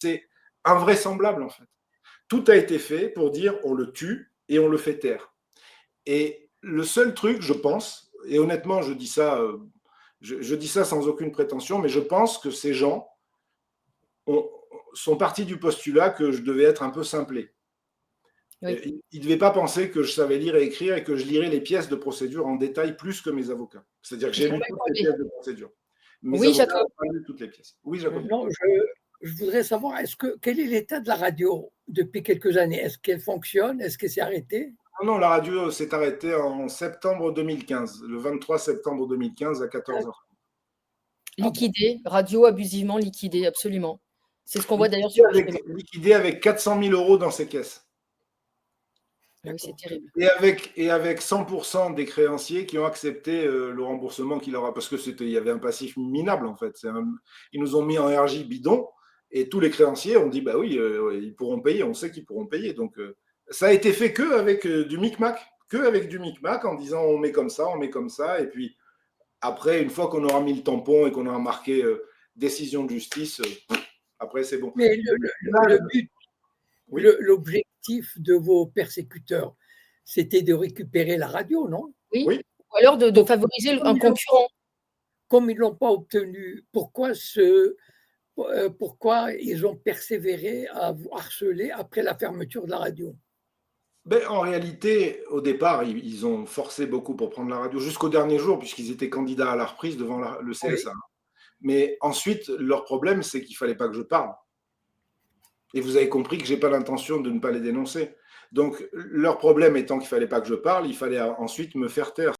C'est invraisemblable, en fait. Tout a été fait pour dire on le tue et on le fait taire. Et le seul truc, je pense, et honnêtement, je dis ça sans aucune prétention, mais je pense que ces gens sont partis du postulat que je devais être un peu simplé. Oui. Ils ne devaient pas penser que je savais lire et écrire et que je lirais les pièces de procédure en détail plus que mes avocats. C'est-à-dire que j'ai lu toutes les pièces de procédure. Mes Oui, avocats Jacob. n'ont pas lu toutes les pièces. Oui, Jacob. Non, je voudrais savoir, quel est l'état de la radio depuis quelques années? Est-ce qu'elle fonctionne? Est-ce qu'elle s'est arrêtée? Non, la radio s'est arrêtée en septembre 2015, le 23 septembre 2015 à 14h. Liquidée, radio abusivement liquidée, absolument. C'est ce qu'on voit d'ailleurs sur le schéma. Liquidée avec 400 000 euros dans ses caisses. Oui, c'est terrible. Et avec 100% des créanciers qui ont accepté le remboursement qu'il aura, parce il y avait un passif minable en fait. Ils nous ont mis en RJ bidon et tous les créanciers ont dit bah oui, ils pourront payer, on sait qu'ils pourront payer. Donc ça a été fait qu'avec du micmac, en disant on met comme ça, et puis après, une fois qu'on aura mis le tampon et qu'on aura marqué décision de justice, après c'est bon. Mais le but, oui. L'objectif de vos persécuteurs, c'était de récupérer la radio, non? Oui. Ou alors de favoriser un concurrent. Comme ils ne l'ont pas obtenu, pourquoi ils ont persévéré à vous harceler après la fermeture de la radio? En réalité, au départ, ils ont forcé beaucoup pour prendre la radio jusqu'au dernier jour, puisqu'ils étaient candidats à la reprise devant le CSA. Oui. Mais ensuite, leur problème, c'est qu'il ne fallait pas que je parle. Et vous avez compris que je n'ai pas l'intention de ne pas les dénoncer. Donc, leur problème étant qu'il ne fallait pas que je parle, il fallait ensuite me faire taire.